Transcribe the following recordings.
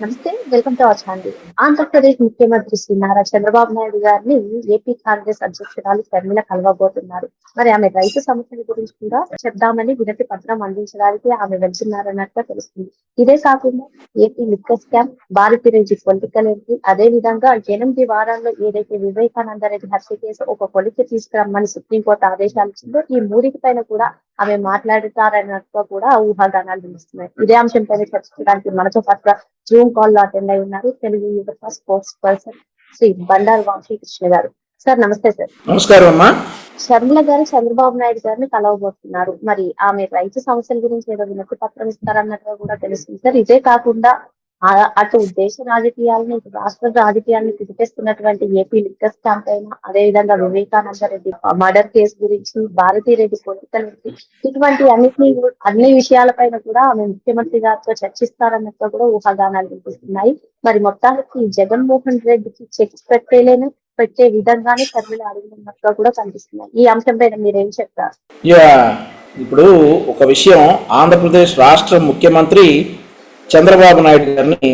నమస్తే. Welcome to our channel. Andhra Pradesh ముఖ్యమంత్రి శ్రీ నారా చంద్రబాబు నాయుడు గారిని ఏపీ కాంగ్రెస్ అధ్యక్షురాలు షర్మిల కలవబోతున్నారు. మరి ఆమె రైతు సమస్యల గురించి కూడా చెప్దామని వినతి పత్రం అందించడానికి ఆమె వెళ్తున్నారన్నట్టుగా తెలుస్తుంది. ఇదే కాకుండా AP liquor scam, Bharathi Reddy political entry, అదే విధంగా 8 వారాల్లో ఏదైతే వివేకానందరెడ్డి హత్య కేసు ఒక కొలిక్కి తీసుకురమ్మని సుప్రీంకోర్టు ఆదేశాలు ఇచ్చిందో ఈ మూడింటి పైన కూడా ఆమె మాట్లాడతారన్నట్టుగా కూడా ఊహాగానాలు వినిస్తున్నాయి. ఇదే అంశం పైన చర్చించడానికి మనతో పాటు జూమ్ కాల్ లో అటెండ్ అయి ఉన్నారు తెలుగు యువత స్పోర్ట్స్ పర్సన్ శ్రీ బండారు వంశీకృష్ణ గారు. సార్ నమస్తే. సార్ నమస్కారం అమ్మా. షర్మిల గారు చంద్రబాబు నాయుడు గారిని కలవబోతున్నారు. మరి ఆమె రైతు సమస్యల గురించి ఏదో వినతి పత్రం ఇస్తారన్నట్టుగా కూడా తెలుస్తుంది సార్. ఇదే కాకుండా అటు దేశ రాజకీయాలను ఇటు రాష్ట్ర రాజకీయాలను కుదిపేస్తున్నటువంటి ఏపీ లిక్కర్ స్కామ్ పైన, అదే విధంగా వివేకానంద రెడ్డి మర్డర్ కేసు గురించి, భారతీరెడ్డి పొలిటికల్ ఇటువంటి అన్ని విషయాలపైన కూడా ఆమె ముఖ్యమంత్రి గారితో చర్చిస్తారన్నట్టుగా కూడా ఊహాగానాలు వినిపిస్తున్నాయి. మరి మొత్తానికి జగన్మోహన్ రెడ్డికి చెక్స్ పెట్టే విధంగానే షర్మిల అడిగినట్టుగా కూడా కనిపిస్తున్నాయి. ఈ అంశం పైన మీరేం చెప్తారు? ఇప్పుడు ఒక విషయం, ఆంధ్రప్రదేశ్ రాష్ట్ర ముఖ్యమంత్రి చంద్రబాబు నాయుడు గారిని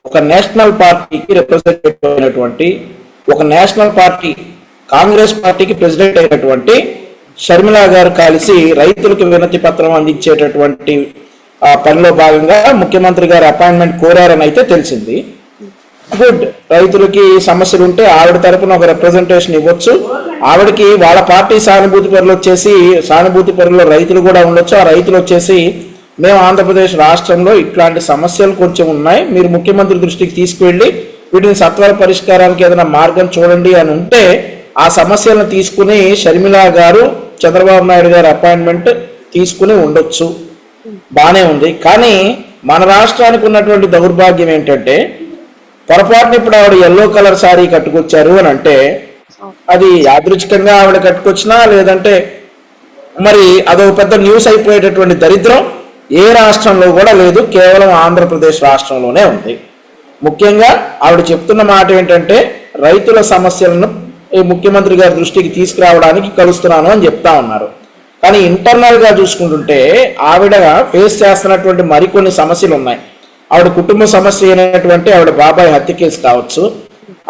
ఒక నేషనల్ పార్టీకి రిప్రజెంటేటివ్ అయినటువంటి, ఒక నేషనల్ పార్టీ కాంగ్రెస్ పార్టీకి ప్రెసిడెంట్ అయినటువంటి షర్మిల గారు కలిసి రైతులకు వినతి పత్రం అందించేటటువంటి పనిలో భాగంగా ముఖ్యమంత్రి గారు అపాయింట్మెంట్ కోరారని అయితే తెలిసింది. గుడ్. రైతులకి సమస్యలు ఉంటే ఆవిడ తరపున ఒక రిప్రజెంటేషన్ ఇవ్వచ్చు. ఆవిడకి వాళ్ళ పార్టీ సానుభూతి పరుల్లో రైతులు కూడా ఉండొచ్చు. ఆ రైతులు వచ్చేసి మేము ఆంధ్రప్రదేశ్ రాష్ట్రంలో ఇట్లాంటి సమస్యలు కొంచెం ఉన్నాయి, మీరు ముఖ్యమంత్రి దృష్టికి తీసుకువెళ్ళి వీటిని సత్వర పరిష్కారానికి ఏదైనా మార్గం చూడండి అని ఉంటే ఆ సమస్యలను తీసుకుని షర్మిల గారు చంద్రబాబు నాయుడు గారి అపాయింట్మెంట్ తీసుకుని ఉండొచ్చు. బానే ఉంది. కానీ మన రాష్ట్రానికి ఉన్నటువంటి దౌర్భాగ్యం ఏంటంటే, పొరపాటున ఇప్పుడు ఆవిడ ఎల్లో కలర్ శారీ కట్టుకొచ్చారు అని అంటే అది యాదృచ్ఛికంగా ఆవిడ కట్టుకొచ్చినా, లేదంటే మరి అదొక పెద్ద న్యూస్ అయిపోయేటటువంటి దరిద్రం ఏ రాష్ట్రంలో కూడా లేదు, కేవలం ఆంధ్రప్రదేశ్ రాష్ట్రంలోనే ఉంది. ముఖ్యంగా ఆవిడ చెప్తున్న మాట ఏంటంటే, రైతుల సమస్యలను ఈ ముఖ్యమంత్రి గారి దృష్టికి తీసుకురావడానికి కలుస్తున్నాను అని చెప్తా ఉన్నారు. కానీ ఇంటర్నల్ గా చూసుకుంటుంటే ఆవిడ ఫేస్ చేస్తున్నటువంటి మరికొన్ని సమస్యలు ఉన్నాయి. ఆవిడ కుటుంబ సమస్య అయినటువంటి ఆవిడ బాబాయ్ హత్య కేసు కావచ్చు,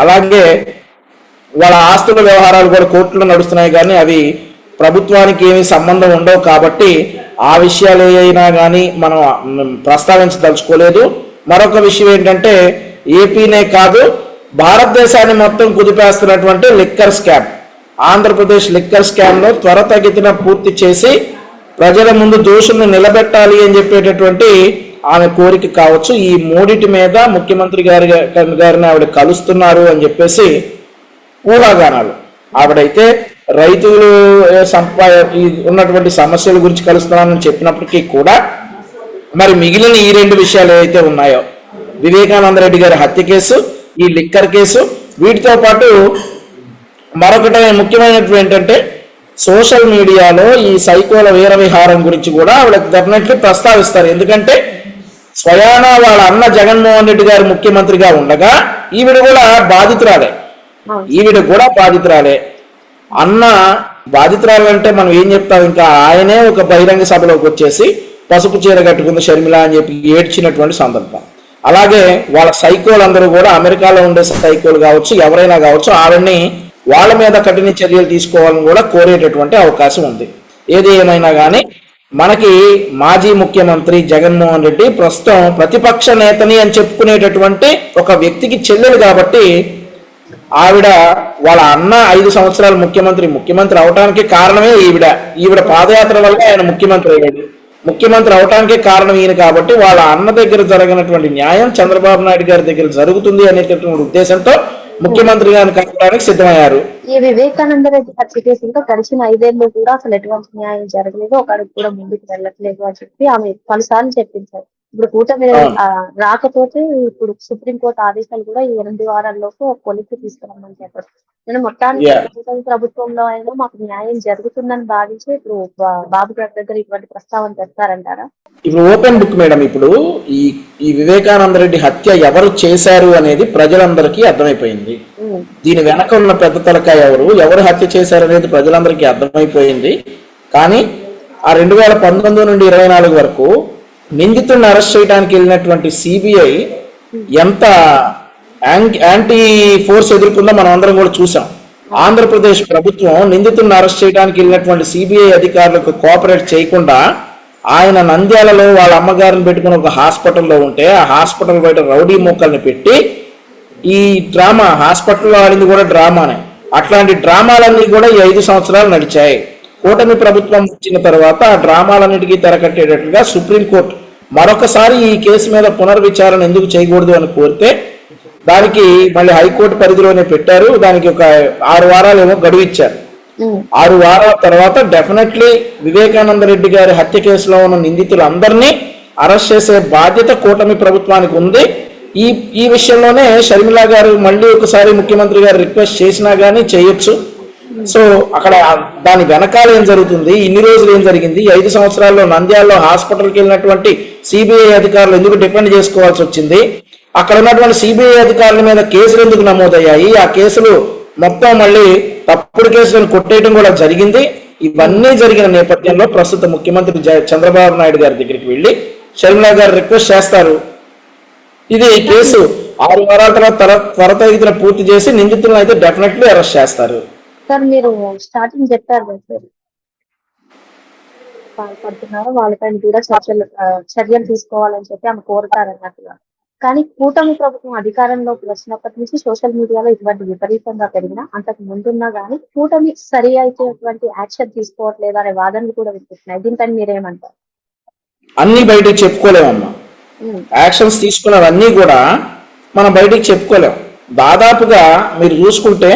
అలాగే వాళ్ళ ఆస్తుల వ్యవహారాలు కూడా కోర్టులో నడుస్తున్నాయి, కానీ అవి ప్రభుత్వానికి ఏమీ సంబంధం ఉండవు కాబట్టి ఆ విషయాలు ఏవైనా కానీ మనం ప్రస్తావించదలుచుకోలేదు. మరొక విషయం ఏంటంటే, ఏపీనే కాదు భారతదేశాన్ని మొత్తం కుదిపేస్తున్నటువంటి లిక్కర్ స్కామ్, ఆంధ్రప్రదేశ్ లిక్కర్ స్కామ్ను త్వరతగతిన పూర్తి చేసి ప్రజల ముందు దోషులను నిలబెట్టాలి అని చెప్పేటటువంటి ఆమె కోరిక కావచ్చు. ఈ మూడిటి మీద ముఖ్యమంత్రి గారిని ఆవిడ కలుస్తున్నారు అని చెప్పేసి ఊహాగానాలు. ఆవిడైతే రైతులు ఉన్నటువంటి సమస్యల గురించి కలుస్తున్నానని చెప్పినప్పటికీ కూడా మరి మిగిలిన ఈ రెండు విషయాలు ఏవైతే ఉన్నాయో, వివేకానంద రెడ్డి గారి హత్య కేసు, ఈ లిక్కర్ కేసు, వీటితో పాటు మరొకటి ముఖ్యమైనటువంటి ఏంటంటే సోషల్ మీడియాలో ఈ సైకోల వీర విహారం గురించి కూడా ఆవిడ డెఫినెట్లీ ప్రస్తావిస్తారు. ఎందుకంటే స్వయాన వాళ్ళ అన్న జగన్మోహన్ రెడ్డి గారు ముఖ్యమంత్రిగా ఉండగా ఈవిడ కూడా బాధితురాలే. అన్న బాధితురాలంటే మనం ఏం చెప్తాం, ఇంకా ఆయనే ఒక బహిరంగ సభలోకి వచ్చేసి పసుపు చీర కట్టుకుంది షర్మిల అని చెప్పి ఏడ్చినటువంటి సందర్భం. అలాగే వాళ్ళ సైకోలు కూడా అమెరికాలో ఉండే సైకోలు కావచ్చు, ఎవరైనా కావచ్చు, ఆవిడ్ని వాళ్ళ మీద కఠిన చర్యలు తీసుకోవాలని కూడా కోరేటటువంటి అవకాశం ఉంది. ఏది ఏమైనా కానీ మనకి మాజీ ముఖ్యమంత్రి జగన్మోహన్ రెడ్డి ప్రస్తుతం ప్రతిపక్ష నేతని అని చెప్పుకునేటటువంటి ఒక వ్యక్తికి చెల్లెలు కాబట్టి ఆవిడ వాళ్ళ అన్న 5 సంవత్సరాలు ముఖ్యమంత్రి అవటానికి కారణమే ఈవిడ పాదయాత్ర వల్ల ఆయన ముఖ్యమంత్రి అవటానికి కారణం ఈయన కాబట్టి వాళ్ళ అన్న దగ్గర జరగనటువంటి న్యాయం చంద్రబాబు నాయుడు గారి దగ్గర జరుగుతుంది అనేటటువంటి ఉద్దేశంతో ముఖ్యమంత్రి గారిని కలపడానికి సిద్ధమయ్యారు. ఈ వివేకానంద రెడ్డి హత్య కేసులో గడిచిన 5 ఏళ్ళు కూడా అసలు ఎటువంటి న్యాయం జరగలేదు, ఒక అడుగు కూడా ముందుకు వెళ్ళట్లేదు అని చెప్పి ఆమె పలుసార్లు చెప్పించారు. ఇప్పుడు కూటమి రాకపోతే ఇప్పుడు సుప్రీంకోర్టు ఆదేశాలు కూడా ఈ 8 వారాల్లోపు కొలిక్కి తీసుకురమ్మని చెప్పారు. నేను మొత్తానికి ప్రభుత్వంలో అయినా మాకు న్యాయం జరుగుతుందని భావించి ఇప్పుడు బాబు గారి దగ్గర ఇటువంటి ప్రస్తావన తెస్తారంటారా? ఇప్పుడు ఓపెన్ బుక్ మేడం. ఇప్పుడు ఈ వివేకానంద రెడ్డి హత్య ఎవరు చేశారు అనేది ప్రజలందరికీ అర్థమైపోయింది. దీని వెనక ఉన్న పెద్ద తలకాయ ఎవరు హత్య చేశారు అనేది ప్రజలందరికీ అర్థమైపోయింది. కానీ ఆ 2019 నుండి 24 వరకు నిందితుడిని అరెస్ట్ చేయడానికి వెళ్ళినటువంటి సిబిఐ ఎంత యాంటీ ఫోర్స్ ఎదుర్కొందో మనం అందరం కూడా చూసాం. ఆంధ్రప్రదేశ్ ప్రభుత్వం నిందితులను అరెస్ట్ చేయడానికి వెళ్ళినటువంటి సిబిఐ అధికారులకు కోఆపరేట్ చేయకుండా ఆయన నంద్యాలలో వాళ్ళ అమ్మగారిని పెట్టుకుని ఒక హాస్పిటల్లో ఉంటే ఆ హాస్పిటల్ బయట రౌడీ మొక్కల్ని పెట్టి ఈ డ్రామా హాస్పిటల్లో ఆడింది కూడా డ్రామానే. అట్లాంటి డ్రామాలన్నీ కూడా ఈ 5 సంవత్సరాలు నడిచాయి. కూటమి ప్రభుత్వం వచ్చిన తర్వాత ఆ డ్రామాలన్నిటికీ తెరకట్టేటట్లుగా సుప్రీంకోర్టు మరొకసారి ఈ కేసు మీద పునర్విచారణ ఎందుకు చేయకూడదు అని కోరితే దానికి మళ్ళీ హైకోర్టు పరిధిలోనే పెట్టారు. దానికి ఒక 6 వారాలు ఏమో గడువు ఇచ్చారు. 6 వారాల తర్వాత డెఫినెట్లీ వివేకానంద రెడ్డి గారి హత్య కేసులో ఉన్న నిందితులందరినీ అరెస్ట్ చేసే బాధ్యత కూటమి ప్రభుత్వానికి ఉంది. ఈ విషయంలోనే షర్మిల గారు మళ్ళీ ఒకసారి ముఖ్యమంత్రి గారు రిక్వెస్ట్ చేసినా గానీ చేయొచ్చు. సో అక్కడ దాని వెనకాల ఏం జరుగుతుంది, ఇన్ని రోజులు ఏం జరిగింది, 5 సంవత్సరాల్లో నంద్యాలలో హాస్పిటల్కి వెళ్ళినటువంటి సిబిఐ అధికారులు ఎందుకు డిపెండ్ చేసుకోవాల్సి వచ్చింది, అక్కడ ఉన్నటువంటి సిబిఐ అధికారుల మీద కేసులు ఎందుకు నమోదయ్యాయి, ఆ కేసులు మొత్తం మళ్ళీ తప్పుడు కేసులను కొట్టేయడం కూడా జరిగింది. ఇవన్నీ జరిగిన నేపథ్యంలో ప్రస్తుత ముఖ్యమంత్రి చంద్రబాబు నాయుడు గారి దగ్గరికి వెళ్ళి షర్మిల గారు రిక్వెస్ట్ చేస్తారు, ఇది కేసు 6 వారాల తర్వాత త్వరితగతిన పూర్తి చేసి నిందితులను అయితే డెఫినెట్లీ అరెస్ట్ చేస్తారు. సార్ మీరు స్టార్టింగ్ చెప్పారు కదా సార్, పాల్పడుతున్నారు వాళ్ళపైన కూడా చర్యలు తీసుకోవాలని చెప్పి ఆమె కోరుతారు అన్నట్టుగా. కానీ కూటమి ప్రభుత్వం అధికారంలోకి వచ్చినప్పటి నుంచి సోషల్ మీడియాలో ఇటువంటి విపరీతంగా పెరిగినా అంతకు ముందున్నా కానీ కూటమి సరి అయినటువంటి యాక్షన్ తీసుకోవట్లేదు అనే వాదనలు కూడా వినిపిస్తున్నాయి. దీనిపైన మీరేమంటారు? అన్ని బయటకు చెప్పుకోలేమమ్మా. యాక్షన్స్ తీసుకున్నవన్నీ కూడా మనం బయటికి చెప్పుకోలేం. దాదాపుగా మీరు చూసుకుంటే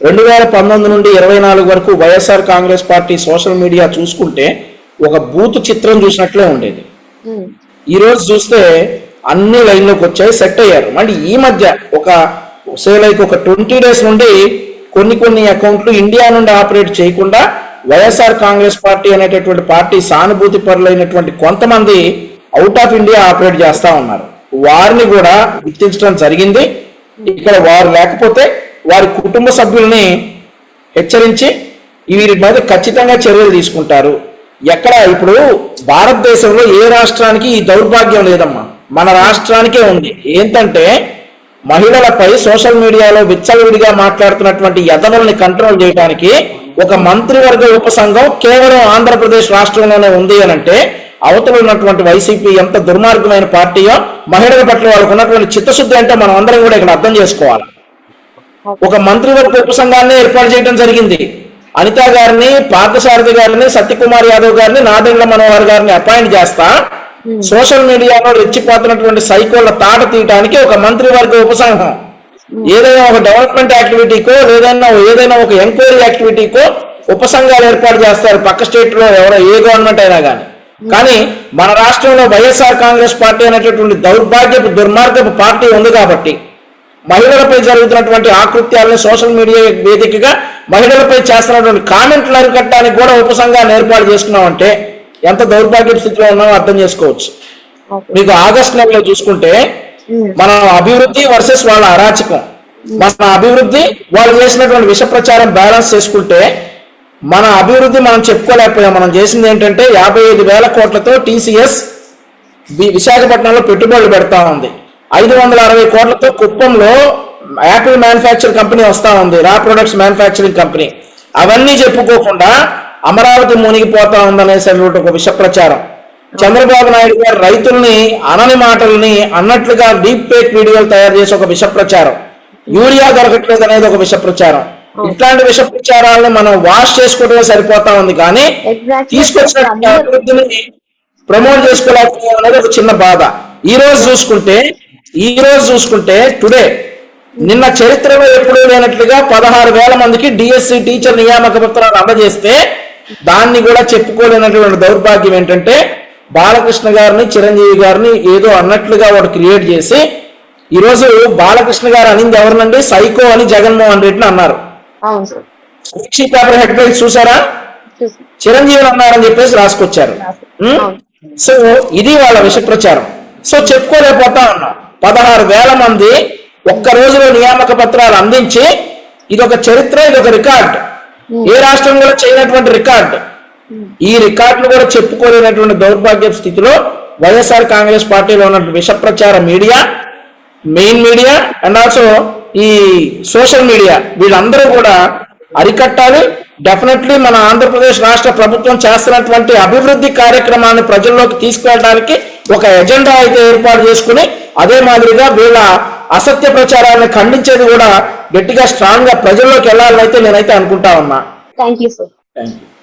2019 నుండి 24 వరకు YSR Congress party social media చూసుకుంటే ఒక బూత్ చిత్రం చూసినట్లే ఉండేది. ఈ రోజు చూస్తే అన్ని లైన్లోకి వచ్చాయి, సెట్ అయ్యారు. మళ్ళీ ఈ మధ్య ఒక 20 days నుండి కొన్ని అకౌంట్లు ఇండియా నుండి ఆపరేట్ చేయకుండా వైఎస్ఆర్ కాంగ్రెస్ పార్టీ అనేటటువంటి పార్టీ సానుభూతి పరులైనటువంటి కొంతమంది అవుట్ ఆఫ్ ఇండియా ఆపరేట్ చేస్తా ఉన్నారు. వారిని కూడా గుర్తించడం జరిగింది. ఇక్కడ వారు లేకపోతే వారి కుటుంబ సభ్యుల్ని హెచ్చరించి వీరి మీద ఖచ్చితంగా చర్యలు తీసుకుంటారు. ఎక్కడ ఇప్పుడు భారతదేశంలో ఏ రాష్ట్రానికి ఈ దౌర్భాగ్యం లేదమ్మా, మన రాష్ట్రానికే ఉంది. ఏంటంటే మహిళలపై సోషల్ మీడియాలో విచ్చలవిడిగా మాట్లాడుతున్నటువంటి యదనుల్ని కంట్రోల్ చేయడానికి ఒక మంత్రివర్గ ఉపసంఘం కేవలం ఆంధ్రప్రదేశ్ రాష్ట్రంలోనే ఉంది అని అంటే అవతల ఉన్నటువంటి వైసీపీ ఎంత దుర్మార్గమైన పార్టీయో మహిళల పట్ల వాళ్ళకు ఉన్నటువంటి చిత్తశుద్ధి అంటే మనం అందరం కూడా ఇక్కడ అర్థం చేసుకోవాలి. ఒక మంత్రివర్గ ఉపసంఘాన్ని ఏర్పాటు చేయడం జరిగింది. అనితా గారిని, పార్థసారథి గారిని, సత్యకుమార్ యాదవ్ గారిని, నాదెండ్ల మనోహర్ గారిని అపాయింట్ చేస్తా సోషల్ మీడియాలో రెచ్చిపోతున్నటువంటి సైకోళ్ల తాట తీయడానికి ఒక మంత్రివర్గ ఉపసంఘం ఏదైనా ఒక డెవలప్మెంట్ యాక్టివిటీకో ఏదైనా ఒక ఎంక్వైరీ యాక్టివిటీకో ఉపసంఘాలు ఏర్పాటు చేస్తారు పక్క స్టేట్ లో ఎవరో ఏ గవర్నమెంట్ అయినా కానీ మన రాష్ట్రంలో వైఎస్ఆర్ కాంగ్రెస్ పార్టీ అనేటటువంటి దౌర్భాగ్యపు దుర్మార్గపు పార్టీ ఉంది కాబట్టి మహిళలపై జరుగుతున్నటువంటి ఆకృత్యాలను సోషల్ మీడియా వేదికగా మహిళలపై చేస్తున్నటువంటి కామెంట్లు అరికట్టడానికి కూడా ఉపసంఘాన్ని ఏర్పాటు చేసుకున్నామంటే ఎంత దౌర్భాగ్య స్థితిలో ఉన్నామో అర్థం చేసుకోవచ్చు. మీకు ఆగస్టు నెలలో చూసుకుంటే మన అభివృద్ధి వర్సెస్ వాళ్ళ అరాచకం, మన అభివృద్ధి వాళ్ళు చేసినటువంటి విష ప్రచారం బ్యాలెన్స్ చేసుకుంటే మన అభివృద్ధి మనం చెప్పుకోలేకపోయాం. మనం చేసింది ఏంటంటే 55,000 కోట్లతో టీసీఎస్ విశాఖపట్నంలో పెట్టుబడులు పెడతా ఉంది. 560 కోట్లతో కుప్పంలో యాపిల్ మ్యానుఫ్యాక్చర్ కంపెనీ వస్తా ఉంది, రా ప్రొడక్ట్స్ మ్యానుఫ్యాక్చరింగ్ కంపెనీ. అవన్నీ చెప్పుకోకుండా అమరావతి మునిగిపోతా ఉందనేసరికి ఒక విష ప్రచారం. చంద్రబాబు నాయుడు గారు రైతుల్ని అనని మాటల్ని అన్నట్లుగా డీప్ ఫేక్ వీడియోలు తయారు చేసి ఒక విష ప్రచారం, యూరియా దొరకట్లేదు అనేది ఒక విష ప్రచారం. ఇట్లాంటి విష ప్రచారాలను మనం వాష్ చేసుకోవడమే సరిపోతా ఉంది కానీ తీసుకొచ్చిన అభివృద్ధిని ప్రమోట్ చేసుకోలేకపోవడం అనేది ఒక చిన్న బాధ. ఈ రోజు చూసుకుంటే టుడే నిన్న చరిత్రలో ఎప్పుడూ లేనట్లుగా 16,000 మందికి డిఎస్సి టీచర్ నియామక పత్రాలు అందజేస్తే దాన్ని కూడా చెప్పుకోలేనటువంటి దౌర్భాగ్యం ఏంటంటే బాలకృష్ణ గారిని, చిరంజీవి గారిని ఏదో అన్నట్లుగా వాడు క్రియేట్ చేసి ఈరోజు బాలకృష్ణ గారు అనింది ఎవరినండి, సైకో అని జగన్మోహన్ రెడ్డిని అన్నారు. సాక్షి పేపర్ హెడ్ లైన్స్ చూసారా, చిరంజీవి అన్నారని చెప్పేసి రాసుకొచ్చారు. సో ఇది వాళ్ళ విష ప్రచారం. సో చెప్పుకోలేకపోతా ఉన్నాం. 16,000 మంది ఒక్క రోజులో నియామక పత్రాలు అందించి ఇదొక చరిత్ర, ఇదొక రికార్డ్, ఏ రాష్ట్రం కూడా చేయనటువంటి రికార్డ్. ఈ రికార్డును కూడా చెప్పుకోలేనటువంటి దౌర్భాగ్య స్థితిలో వైఎస్ఆర్ కాంగ్రెస్ పార్టీలో ఉన్నటువంటి విష ప్రచార media main media and also ఈ సోషల్ మీడియా వీళ్ళందరూ కూడా అరికట్టాలి. డెఫినెట్లీ మన ఆంధ్రప్రదేశ్ రాష్ట్ర ప్రభుత్వం చేస్తున్నటువంటి అభివృద్ధి కార్యక్రమాన్ని ప్రజల్లోకి తీసుకెళ్ళడానికి ఒక ఎజెండా అయితే ఏర్పాటు చేసుకుని అదే మాదిరిగా వీళ్ళ అసత్య ప్రచారాన్ని ఖండించేది కూడా గట్టిగా స్ట్రాంగ్ గా ప్రజల్లోకి వెళ్ళాలని అయితే నేనైతే అనుకుంటా ఉన్నా. Thank you sir. Thank you.